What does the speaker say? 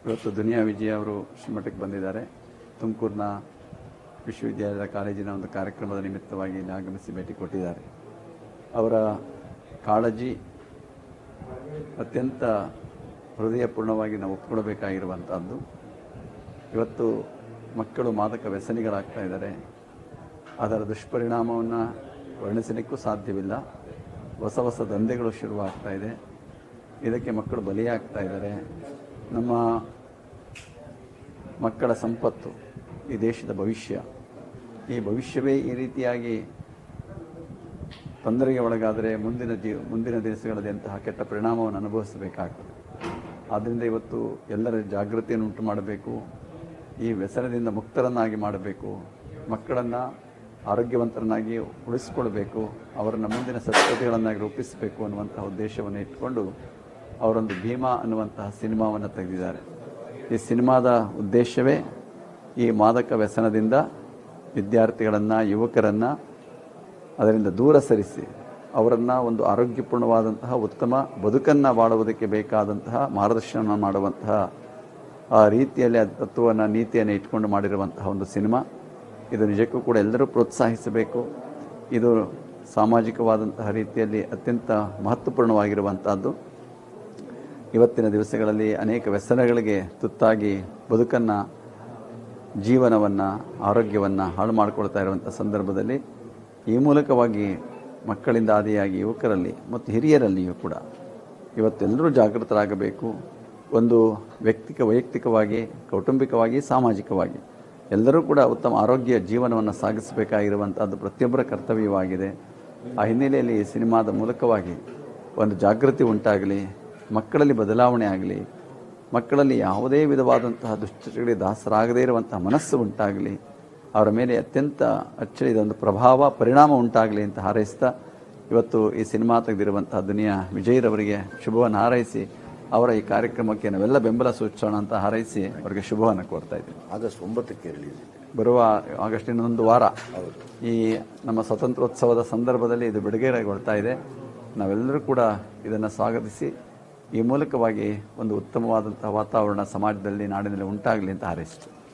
ಇವತ್ತು ದುನಿಯಾ ವಿಜಯ್ ಅವರು ಶ್ರೀಮಠಕ್ಕೆ ಬಂದಿದ್ದಾರೆ. ತುಮಕೂರಿನ ವಿಶ್ವವಿದ್ಯಾಲಯದ ಕಾಲೇಜಿನ ಒಂದು ಕಾರ್ಯಕ್ರಮದ ನಿಮಿತ್ತವಾಗಿ ಇಲ್ಲಿ ಆಗಮಿಸಿ ಭೇಟಿ ಕೊಟ್ಟಿದ್ದಾರೆ. ಅವರ ಕಾಳಜಿ ಅತ್ಯಂತ ಹೃದಯಪೂರ್ಣವಾಗಿ ನಾವು ಒಪ್ಪಿಕೊಳ್ಳಬೇಕಾಗಿರುವಂಥದ್ದು. ಇವತ್ತು ಮಕ್ಕಳು ಮಾದಕ ವ್ಯಸನಿಗಳಾಗ್ತಾ ಇದ್ದಾರೆ. ಅದರ ದುಷ್ಪರಿಣಾಮವನ್ನು ವರ್ಣಿಸಲಿಕ್ಕೂ ಸಾಧ್ಯವಿಲ್ಲ. ಹೊಸ ಹೊಸ ದಂಧೆಗಳು ಶುರುವಾಗ್ತಾ ಇದೆ. ಇದಕ್ಕೆ ಮಕ್ಕಳು ಬಲಿಯಾಗ್ತಾ ಇದ್ದಾರೆ. ನಮ್ಮ ಮಕ್ಕಳ ಸಂಪತ್ತು ಈ ದೇಶದ ಭವಿಷ್ಯ. ಈ ಭವಿಷ್ಯವೇ ಈ ರೀತಿಯಾಗಿ ತೊಂದರೆಗೆ ಒಳಗಾದರೆ ಮುಂದಿನ ದಿವಸಗಳಲ್ಲಿ ಅಂತಹ ಕೆಟ್ಟ ಪರಿಣಾಮವನ್ನು ಅನುಭವಿಸಬೇಕಾಗ್ತದೆ. ಆದ್ದರಿಂದ ಇವತ್ತು ಎಲ್ಲರ ಜಾಗೃತಿಯನ್ನು ಉಂಟು ಮಾಡಬೇಕು. ಈ ವ್ಯಸನದಿಂದ ಮುಕ್ತರನ್ನಾಗಿ ಮಾಡಬೇಕು. ಮಕ್ಕಳನ್ನು ಆರೋಗ್ಯವಂತರನ್ನಾಗಿ ಉಳಿಸಿಕೊಳ್ಬೇಕು. ಅವರನ್ನು ಮುಂದಿನ ಸತ್ಕತೆಗಳನ್ನಾಗಿ ರೂಪಿಸಬೇಕು ಅನ್ನುವಂತಹ ಉದ್ದೇಶವನ್ನು ಇಟ್ಟುಕೊಂಡು ಅವರೊಂದು ಭೀಮಾ ಅನ್ನುವಂತಹ ಸಿನಿಮಾವನ್ನು ತೆಗೆದಿದ್ದಾರೆ. ಈ ಸಿನಿಮಾದ ಉದ್ದೇಶವೇ ಈ ಮಾದಕ ವ್ಯಸನದಿಂದ ವಿದ್ಯಾರ್ಥಿಗಳನ್ನು, ಯುವಕರನ್ನು ಅದರಿಂದ ದೂರ ಸರಿಸಿ ಅವರನ್ನು ಒಂದು ಆರೋಗ್ಯಪೂರ್ಣವಾದಂತಹ ಉತ್ತಮ ಬದುಕನ್ನು ಬಾಳುವುದಕ್ಕೆ ಬೇಕಾದಂತಹ ಮಾರ್ಗದರ್ಶನ ಮಾಡುವಂತಹ ಆ ರೀತಿಯಲ್ಲಿ ತತ್ವವನ್ನು, ನೀತಿಯನ್ನು ಇಟ್ಕೊಂಡು ಮಾಡಿರುವಂತಹ ಒಂದು ಸಿನಿಮಾ. ಇದು ನಿಜಕ್ಕೂ ಕೂಡ ಎಲ್ಲರೂ ಪ್ರೋತ್ಸಾಹಿಸಬೇಕು. ಇದು ಸಾಮಾಜಿಕವಾದಂತಹ ರೀತಿಯಲ್ಲಿ ಅತ್ಯಂತ ಮಹತ್ವಪೂರ್ಣವಾಗಿರುವಂಥದ್ದು. ಇವತ್ತಿನ ದಿವಸಗಳಲ್ಲಿ ಅನೇಕ ವ್ಯಸನಗಳಿಗೆ ತುತ್ತಾಗಿ ಬದುಕನ್ನು, ಜೀವನವನ್ನು, ಆರೋಗ್ಯವನ್ನು ಹಾಳು ಮಾಡಿಕೊಳ್ತಾ ಇರುವಂಥ ಸಂದರ್ಭದಲ್ಲಿ ಈ ಮೂಲಕವಾಗಿ ಮಕ್ಕಳಿಂದ ಆದಿಯಾಗಿ ಯುವಕರಲ್ಲಿ ಮತ್ತು ಹಿರಿಯರಲ್ಲಿಯೂ ಕೂಡ ಇವತ್ತೆಲ್ಲರೂ ಜಾಗೃತರಾಗಬೇಕು. ಒಂದು ವೈಯಕ್ತಿಕವಾಗಿ, ಕೌಟುಂಬಿಕವಾಗಿ, ಸಾಮಾಜಿಕವಾಗಿ ಎಲ್ಲರೂ ಕೂಡ ಉತ್ತಮ ಆರೋಗ್ಯ ಜೀವನವನ್ನು ಸಾಗಿಸಬೇಕಾಗಿರುವಂಥದ್ದು ಪ್ರತಿಯೊಬ್ಬರ ಕರ್ತವ್ಯವಾಗಿದೆ. ಆ ಹಿನ್ನೆಲೆಯಲ್ಲಿ ಈ ಸಿನಿಮಾದ ಮೂಲಕವಾಗಿ ಒಂದು ಜಾಗೃತಿ ಉಂಟಾಗಲಿ, ಮಕ್ಕಳಲ್ಲಿ ಬದಲಾವಣೆ ಆಗಲಿ, ಮಕ್ಕಳಲ್ಲಿ ಯಾವುದೇ ವಿಧವಾದಂತಹ ದುಶ್ಚಟಗಳಿಗೆ ದಾಸರಾಗದೇ ಇರುವಂತಹ ಮನಸ್ಸು ಉಂಟಾಗಲಿ, ಅವರ ಮೇಲೆ ಅತ್ಯಂತ ಅಚ್ಚಳಿದೊಂದು ಪರಿಣಾಮ ಉಂಟಾಗಲಿ ಅಂತ ಹಾರೈಸ್ತಾ ಇವತ್ತು ಈ ಸಿನಿಮಾ ತೆಗೆದಿರುವಂತಹ ದುನಿಯಾ ವಿಜಯ್ರವರಿಗೆ ಶುಭವನ್ನು ಹಾರೈಸಿ ಅವರ ಈ ಕಾರ್ಯಕ್ರಮಕ್ಕೆ ನಾವೆಲ್ಲ ಬೆಂಬಲ ಸೂಚಿಸೋಣ ಅಂತ ಹಾರೈಸಿ ಅವರಿಗೆ ಶುಭವನ್ನು ಕೋರ್ತಾ ಇದ್ದೀನಿ. ಆಗಸ್ಟ್ 9ಕ್ಕೆ ರಿಲೀಸ್ ಇದೆ. ಬರುವ ಆಗಸ್ಟ್ ಇನ್ನೊಂದು ವಾರ ಈ ನಮ್ಮ ಸ್ವಾತಂತ್ರ್ಯೋತ್ಸವದ ಸಂದರ್ಭದಲ್ಲಿ ಇದು ಬಿಡುಗಡೆಗೊಳ್ತಾ ಇದೆ. ನಾವೆಲ್ಲರೂ ಕೂಡ ಇದನ್ನು ಸ್ವಾಗತಿಸಿ ಈ ಮೂಲಕವಾಗಿ ಒಂದು ಉತ್ತಮವಾದಂತಹ ವಾತಾವರಣ ಸಮಾಜದಲ್ಲಿ, ನಾಡಿನಲ್ಲಿ ಉಂಟಾಗಲಿ ಅಂತ ಹಾರೈಸ್ತೀವಿ.